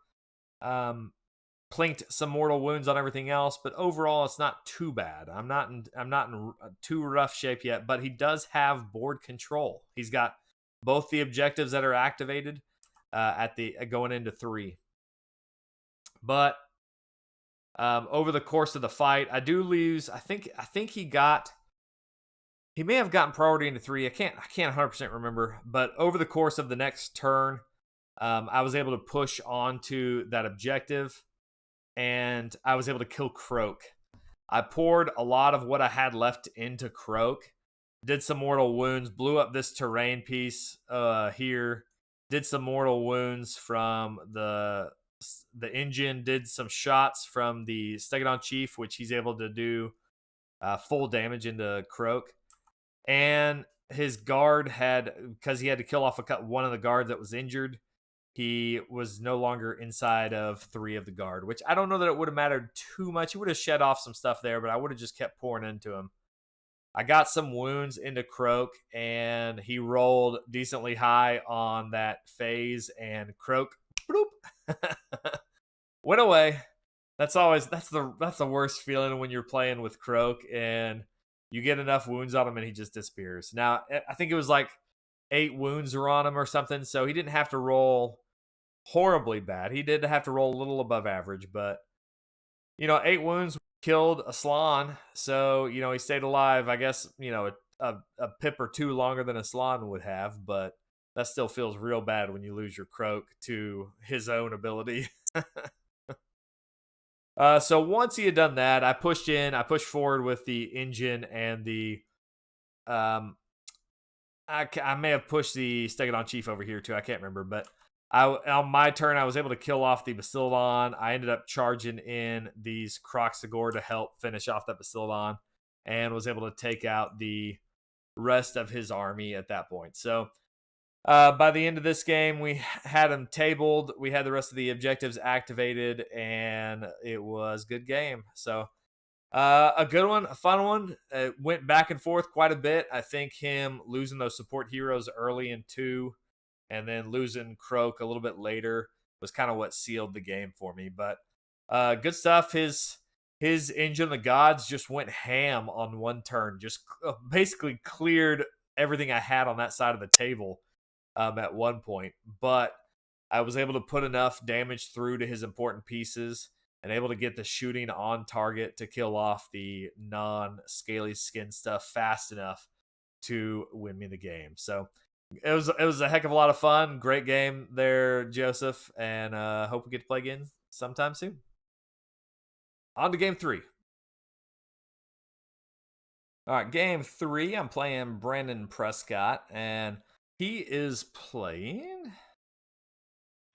Plinked some mortal wounds on everything else, but overall it's not too bad. I'm not in too rough shape yet, but he does have board control. He's got both the objectives that are activated at the going into 3. But over the course of the fight, I do lose. I think he may have gotten priority into 3. I can't 100% remember, but over the course of the next turn, I was able to push onto that objective, and I was able to kill Kroak. I poured a lot of what I had left into Kroak, did some mortal wounds, blew up this terrain piece here, did some mortal wounds from the engine, did some shots from the Stegadon Chief, which he's able to do full damage into Kroak. And his guard had, because he had to kill off one of the guards that was injured, he was no longer inside of 3 of the guard, which I don't know that it would have mattered too much. He would have shed off some stuff there, but I would have just kept pouring into him. I got some wounds into Kroak, and he rolled decently high on that phase, and Kroak bloop, went away. That's the worst feeling when you're playing with Kroak and you get enough wounds on him and he just disappears. Now, I think it was like 8 wounds were on him or something, so he didn't have to roll horribly bad. He did have to roll a little above average, but 8 wounds killed Aslan, so he stayed alive. I guess a pip or 2 longer than Aslan would have, but that still feels real bad when you lose your Kroak to his own ability. So once he had done that, I pushed forward with the engine and the I may have pushed the Stegadon Chief over here too. I can't remember, but on my turn, I was able to kill off the Bastiladon. I ended up charging in these Kroxigor to help finish off that Bastiladon, and was able to take out the rest of his army at that point. So by the end of this game, we had him tabled. We had the rest of the objectives activated, and it was a good game. So a good one, a fun one. It went back and forth quite a bit. I think him losing those support heroes early in 2 and then losing Kroak a little bit later was kind of what sealed the game for me. But good stuff. His Engine of the Gods just went ham on one turn. Just basically cleared everything I had on that side of the table at one point. But I was able to put enough damage through to his important pieces and able to get the shooting on target to kill off the non-scaly skin stuff fast enough to win me the game. So it was a heck of a lot of fun. Great game there, Joseph, and hope we get to play again sometime soon. On to game 3. All right, game 3. I'm playing Brandon Prescott, and he is playing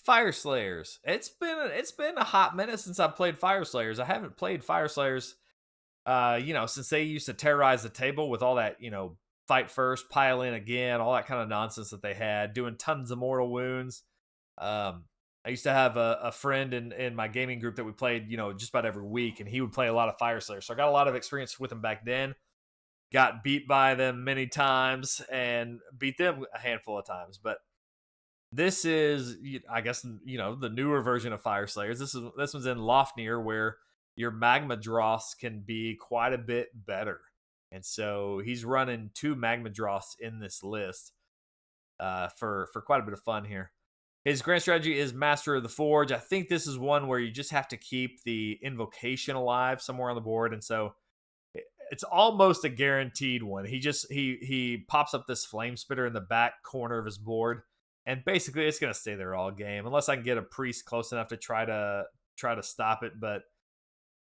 Fyreslayers. It's been a hot minute since I've played Fyreslayers. I haven't played Fyreslayers, since they used to terrorize the table with all that, fight first, pile in again, all that kind of nonsense that they had, doing tons of mortal wounds. I used to have a friend in my gaming group that we played, just about every week, and he would play a lot of Fyreslayers. So I got a lot of experience with him back then. Got beat by them many times and beat them a handful of times, but this is, I guess, the newer version of Fyreslayers. This one's in Lofnir, where your magma dross can be quite a bit better. And so he's running 2 magma dross in this list for quite a bit of fun here. His grand strategy is Master of the Forge. I think this is one where you just have to keep the invocation alive somewhere on the board. And so it's almost a guaranteed one. He pops up this flame spitter in the back corner of his board, and basically it's gonna stay there all game unless I can get a priest close enough to try to stop it, but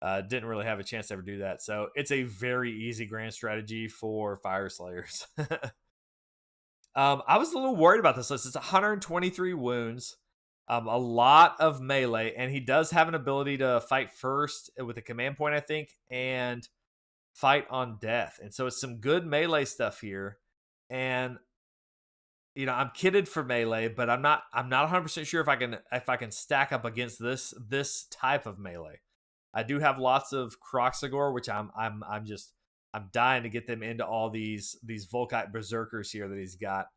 didn't really have a chance to ever do that. So it's a very easy grand strategy for Fyreslayers. I was a little worried about this list. It's 123 wounds, a lot of melee, and he does have an ability to fight first with a command point, I think, and fight on death. And so it's some good melee stuff here. And I'm kitted for melee, but I'm not 100% sure if I can stack up against this type of melee. I do have lots of Kroxigor, which I'm dying to get them into all these Volkite berserkers here that he's got.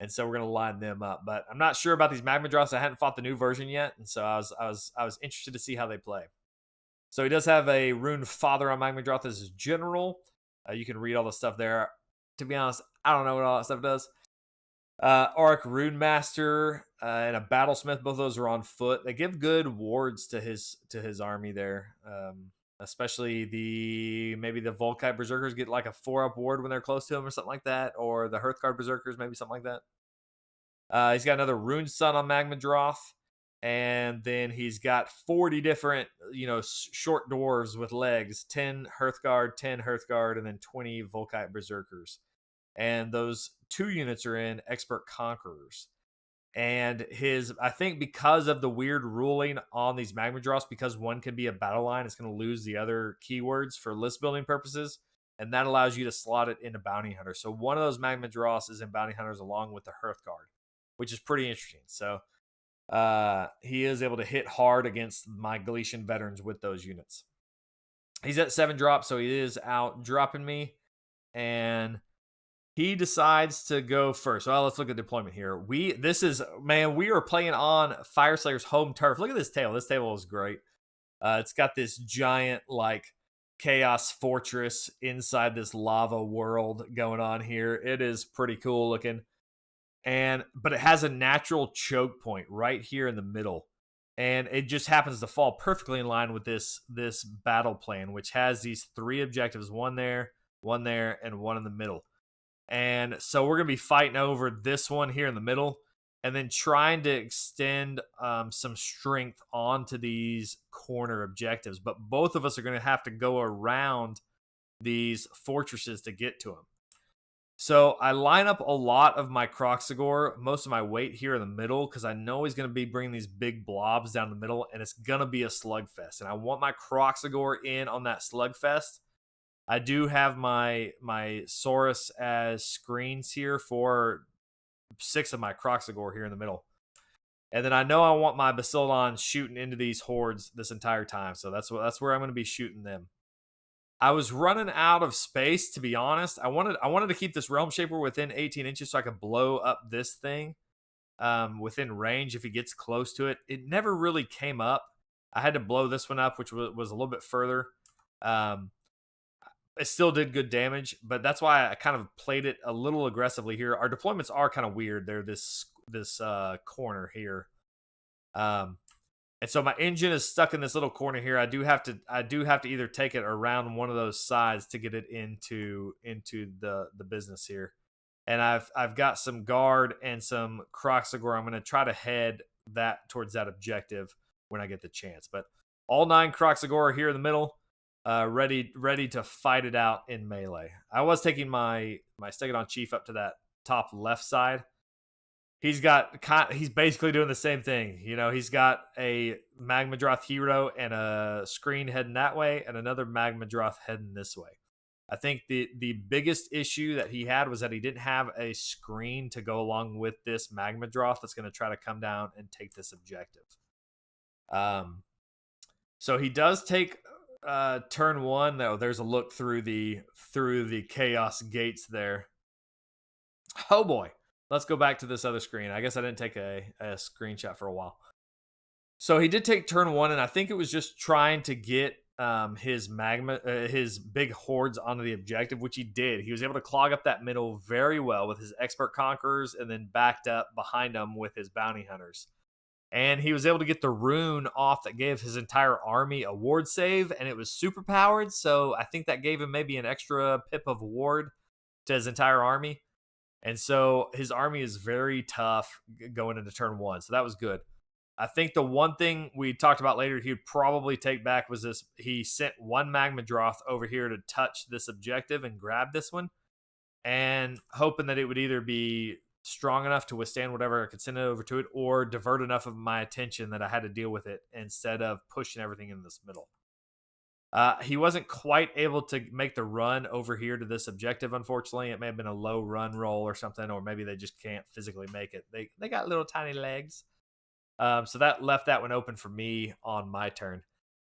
And so we're gonna line them up. But I'm not sure about these magma drops. I hadn't fought the new version yet, and so I was interested to see how they play. So he does have a Rune Father on Magmadroth as his general. You can read all the stuff there. To be honest, I don't know what all that stuff does. Auric Rune Master and a Battlesmith. Both of those are on foot. They give good wards to his army there. Especially maybe the Volkite Berserkers get like a 4-up ward when they're close to him or something like that. Or the Hearthguard Berserkers, maybe something like that. He's got another Rune Sun on Magmadroth. And then he's got 40 different, short dwarves with legs, 10 Hearthguard, 10 Hearthguard, and then 20 Volkite Berserkers. And those 2 units are in Expert Conquerors. And I think because of the weird ruling on these Magma Drops, because one can be a battle line, it's going to lose the other keywords for list building purposes. And that allows you to slot it into Bounty Hunter. So one of those Magma Drops is in Bounty Hunters along with the Hearthguard, which is pretty interesting. So he is able to hit hard against my Galletian veterans with those units. He's at 7 drops, so he is out dropping me. And he decides to go first. Well, let's look at deployment here. We are playing on Fyreslayer's home turf. Look at this table. This table is great. It's got this giant chaos fortress inside this lava world going on here. It is pretty cool looking. But it has a natural choke point right here in the middle. And it just happens to fall perfectly in line with this battle plan, which has these 3 objectives, one there, and one in the middle. And so we're going to be fighting over this one here in the middle and then trying to extend some strength onto these corner objectives. But both of us are going to have to go around these fortresses to get to them. So I line up a lot of my Kroxigor, most of my weight here in the middle, because I know he's going to be bringing these big blobs down the middle, and it's going to be a slugfest. And I want my Kroxigor in on that slugfest. I do have my Saurus as screens here for 6 of my Kroxigor here in the middle. And then I know I want my Basildon shooting into these hordes this entire time. So that's where I'm going to be shooting them. I was running out of space, to be honest. I wanted to keep this Realm Shaper within 18 inches so I could blow up this thing within range if he gets close to it. It never really came up. I had to blow this one up, which was a little bit further. It still did good damage, but that's why I kind of played it a little aggressively here. Our deployments are kind of weird. They're this corner here. And so my engine is stuck in this little corner here. I do have to either take it around one of those sides to get it into the business here. And I've got some guard and some Kroxigor. I'm going to try to head that towards that objective when I get the chance. But all 9 Kroxigor are here in the middle, ready to fight it out in melee. I was taking my Stegadon Chief up to that top left side. He's basically doing the same thing. He's got a Magmadroth hero and a screen heading that way and another Magmadroth heading this way. I think the biggest issue that he had was that he didn't have a screen to go along with this Magmadroth that's going to try to come down and take this objective. So he does take turn 1. Though there's a look through the chaos gates there. Oh boy. Let's go back to this other screen. I guess I didn't take a screenshot for a while. So he did take turn 1, and I think it was just trying to get his big hordes onto the objective, which he did. He was able to clog up that middle very well with his Expert Conquerors and then backed up behind him with his Bounty Hunters. And he was able to get the rune off that gave his entire army a ward save, and it was super powered. So I think that gave him maybe an extra pip of ward to his entire army. And so his army is very tough going into turn 1. So that was good. I think the one thing we talked about later he'd probably take back was this. He sent one Magma Droth over here to touch this objective and grab this one, and hoping that it would either be strong enough to withstand whatever I could send it over to it, or divert enough of my attention that I had to deal with it instead of pushing everything in this middle. He wasn't quite able to make the run over here to this objective, unfortunately. It may have been a low run roll or something, or maybe they just can't physically make it. They got little tiny legs. So that left that one open for me on my turn.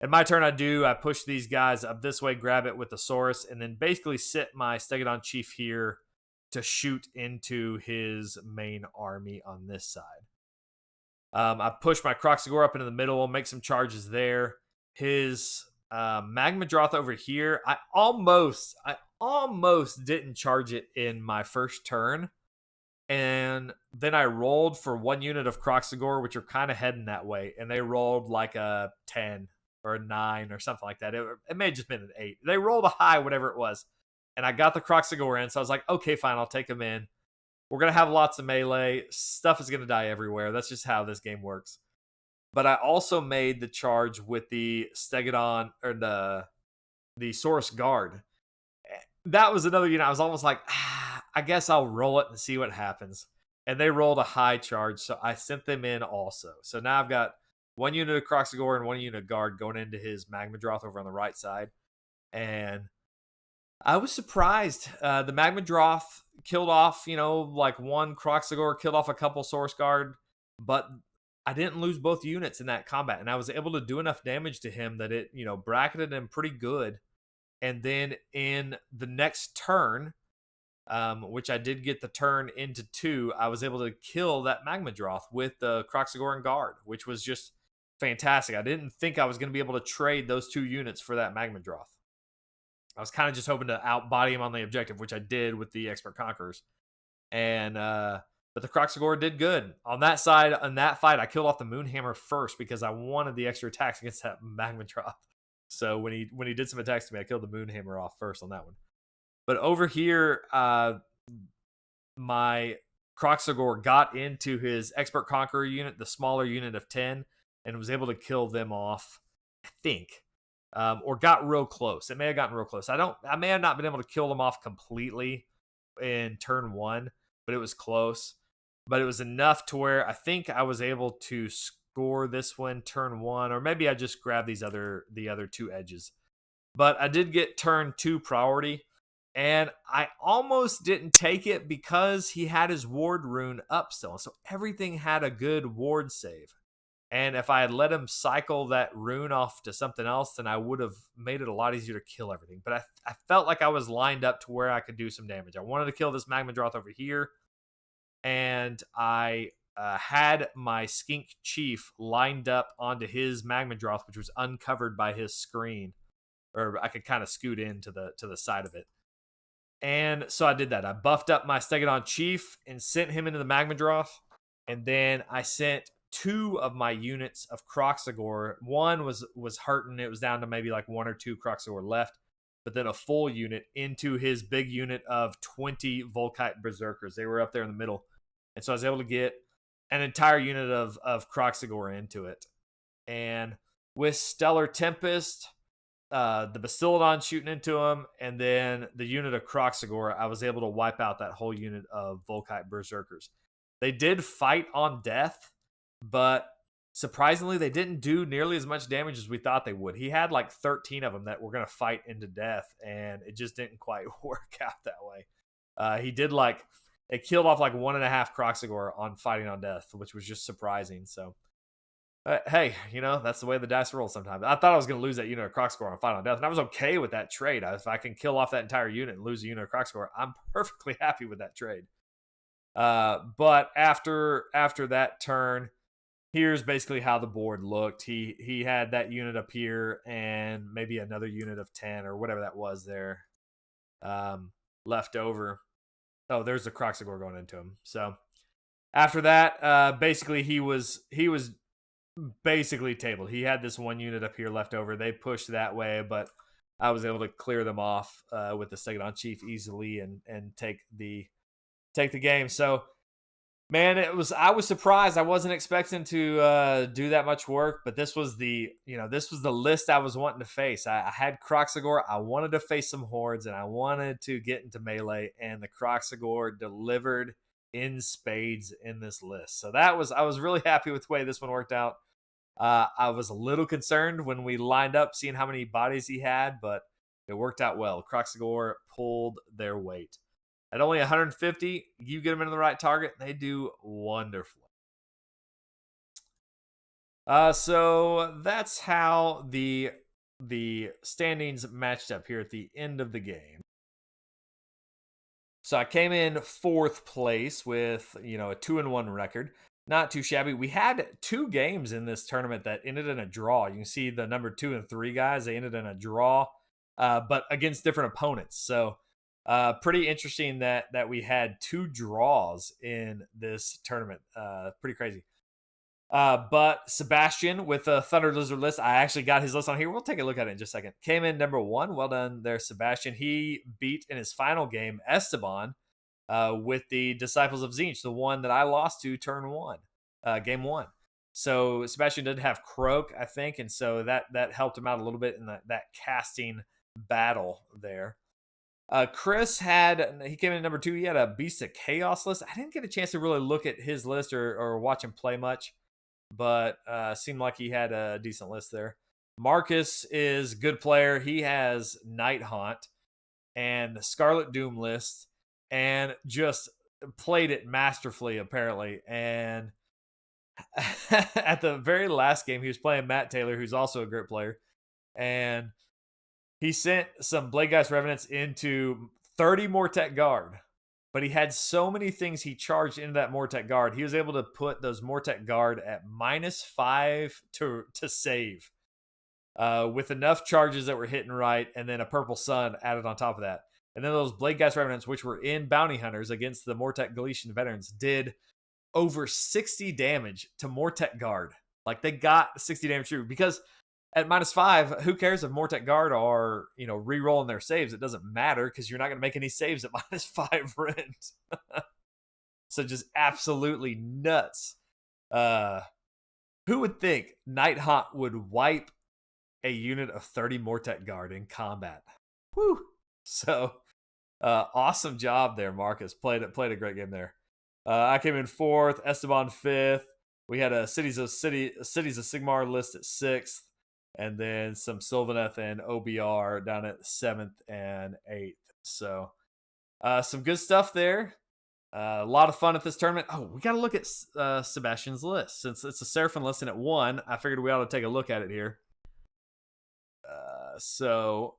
And my turn, I push these guys up this way, grab it with the Saurus, and then basically sit my Stegodon Chief here to shoot into his main army on this side. I push my Kroxigor up into the middle, make some charges there. His Magma Droth over here, I almost didn't charge it in my first turn. And then I rolled for one unit of Kroxigor, which are kind of heading that way. And they rolled like a 10 or a 9 or something like that. It may have just been an 8. They rolled a high, whatever it was. And I got the Kroxigor in. So I was like, okay, fine, I'll take them in. We're going to have lots of melee. Stuff is going to die everywhere. That's just how this game works. But I also made the charge with the Stegodon, or the Saurus Guard. That was another unit. I was almost like, I guess I'll roll it and see what happens. And they rolled a high charge, so I sent them in also. So now I've got one unit of Kroxigor and one unit of Guard going into his Magma Droth over on the right side. And I was surprised. The Magma Droth killed off, like one Kroxigor, killed off a couple Saurus Guard, but I didn't lose both units in that combat. And I was able to do enough damage to him that it, bracketed him pretty good. And then in the next turn, which I did get the turn into 2, I was able to kill that Magma Droth with the Kroxigor and Guard, which was just fantastic. I didn't think I was going to be able to trade those 2 units for that Magma Droth. I was kind of just hoping to outbody him on the objective, which I did with the Expert Conquerors. And but the Kroxigor did good. On that side, on that fight, I killed off the Moonhammer first because I wanted the extra attacks against that Magma Droth. So when he did some attacks to me, I killed the Moonhammer off first on that one. But over here, my Kroxigor got into his Expert Conqueror unit, the smaller unit of 10, and was able to kill them off, I think. Or got real close. It may have gotten real close. I may have not been able to kill them off completely in turn 1, but it was close. But it was enough to where I think I was able to score this one turn 1, or maybe I just grabbed the other 2 edges. But I did get turn 2 priority, and I almost didn't take it because he had his ward rune up still. So everything had a good ward save. And if I had let him cycle that rune off to something else, then I would have made it a lot easier to kill everything. But I felt like I was lined up to where I could do some damage. I wanted to kill this Magma Droth over here. And I had my Skink Chief lined up onto his Magma Droth, which was uncovered by his screen. Or I could kind of scoot in to the side of it. And so I did that. I buffed up my Stegodon Chief and sent him into the Magma Droth. And then I sent 2 of my units of Kroxigor. One was hurting. It was down to maybe like 1 or 2 Kroxigor left. But then a full unit into his big unit of 20 Volkite Berserkers. They were up there in the middle. And so I was able to get an entire unit of Kroxigor into it. And with Stellar Tempest, the Bastiladon shooting into him, and then the unit of Kroxigor, I was able to wipe out that whole unit of Volkite Berserkers. They did fight on death, but surprisingly, they didn't do nearly as much damage as we thought they would. He had like 13 of them that were going to fight into death, and it just didn't quite work out that way. He did it killed off like 1.5 Kroxigor on fighting on death, which was just surprising. So, hey, that's the way the dice roll sometimes. I thought I was going to lose that unit of Kroxigor on fight on death, and I was okay with that trade. If I can kill off that entire unit and lose a unit of Kroxigor, I'm perfectly happy with that trade. But after that turn, here's basically how the board looked. He had that unit up here and maybe another unit of 10 or whatever that was there left over. Oh, there's the Kroxigor going into him. So after that, basically he was basically tabled. He had this one unit up here left over. They pushed that way, but I was able to clear them off with the Stegadon Chief easily and take the game. So, man, I was surprised. I wasn't expecting to do that much work, but this was the list I was wanting to face. I had Kroxigor. I wanted to face some hordes, and I wanted to get into melee, and the Kroxigor delivered in spades in this list. So I was really happy with the way this one worked out. I was a little concerned when we lined up, seeing how many bodies he had, but it worked out well. Kroxigor pulled their weight. At only 150, you get them into the right target, they do wonderfully. So that's how the standings matched up here at the end of the game. So I came in 4th place with, a 2-1 record. Not too shabby. We had 2 games in this tournament that ended in a draw. You can see the number 2 and 3 guys, they ended in a draw, but against different opponents. So pretty interesting that we had 2 draws in this tournament. Pretty crazy. But Sebastian with the Thunder Lizard list, I actually got his list on here. We'll take a look at it in just a second. Came in number 1. Well done there, Sebastian. He beat in his final game Esteban with the Disciples of Tzeench, the one that I lost to game 1. So Sebastian did have Kroak, I think, and so that helped him out a little bit in that casting battle there. Chris he came in number 2. He had a Beast of Chaos list. I didn't get a chance to really look at his list or watch him play much, but seemed like he had a decent list there. Marcus is a good player. He has Night Haunt and the Scarlet Doom list, and just played it masterfully, apparently. And at the very last game, he was playing Matt Taylor, who's also a great player, and he sent some Bladegeist Revenants into 30 Mortek Guard, but he had so many things he charged into that Mortek Guard, he was able to put those Mortek Guard at -5 to save, with enough charges that were hitting right, and then a Purple Sun added on top of that. And then those Bladegeist Revenants, which were in Bounty Hunters against the Mortek Galletian Veterans, did over 60 damage to Mortek Guard. Like, they got 60 damage through, because at -5, who cares if Mortek Guard are, re-rolling their saves? It doesn't matter, because you're not going to make any saves at -5 rent. So just absolutely nuts. Who would think Night Haunt would wipe a unit of 30 Mortek Guard in combat? Whew. So awesome job there, Marcus. Played a great game there. I came in 4th, Esteban 5th. We had a Cities of Sigmar list at 6th, and then some Sylvaneth and OBR down at 7th and 8th. So some good stuff there. A lot of fun at this tournament. Oh, we got to look at Sebastian's list. Since it's a Seraphon list and at 1, I figured we ought to take a look at it here. So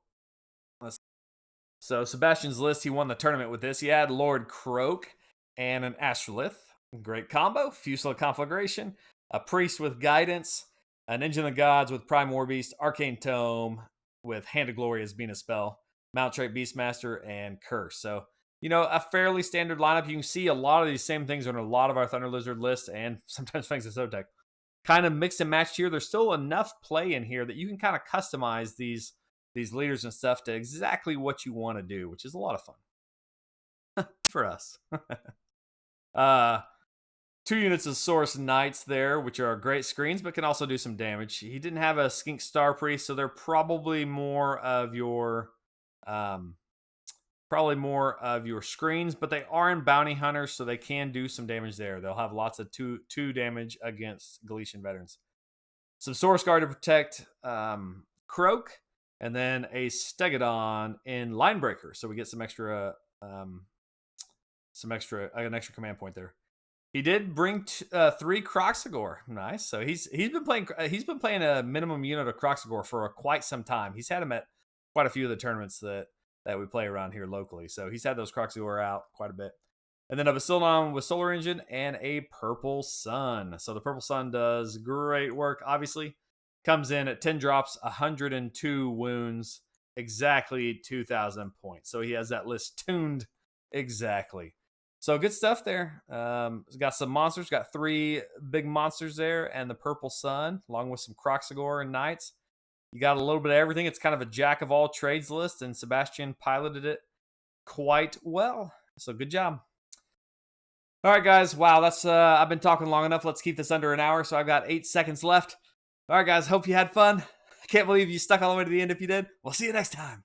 Sebastian's list, he won the tournament with this. He had Lord Kroak and an Astrolith. Great combo. Fusilic Conflagration. A Priest with Guidance. An Engine of the Gods with Prime Warbeast. Arcane Tome with Hand of Glory as being a spell. Mount Trait Beastmaster and Curse. So, a fairly standard lineup. You can see a lot of these same things on a lot of our Thunder Lizard lists, and sometimes Fangs of Zotek. Kind of mixed and matched here. There's still enough play in here that you can kind of customize these leaders and stuff to exactly what you want to do, which is a lot of fun for us. 2 units of Source Knights there, which are great screens, but can also do some damage. He didn't have a Skink Star Priest, so they're probably more of your screens, but they are in Bounty Hunters, so they can do some damage there. They'll have lots of 2 damage against Galletian Veterans. Some Source Guard to protect Kroak, and then a Stegadon in Linebreaker, so we get an extra command point there. He did bring 3 Kroxigor. Nice. So he's been playing a minimum unit of Kroxigor for quite some time. He's had him at quite a few of the tournaments that we play around here locally. So he's had those Kroxigor out quite a bit. And then a Basilon with Solar Engine and a Purple Sun. So the Purple Sun does great work, obviously. Comes in at 10 drops, 102 wounds, exactly 2,000 points. So he has that list tuned exactly. So good stuff there. Got some monsters. Got 3 big monsters there, and the Purple Sun, along with some Kroxigor and Knights. You got a little bit of everything. It's kind of a jack of all trades list, and Sebastian piloted it quite well. So good job. All right, guys. Wow, that's I've been talking long enough. Let's keep this under an hour. So I've got 8 seconds left. All right, guys. Hope you had fun. I can't believe you stuck all the way to the end. If you did, we'll see you next time.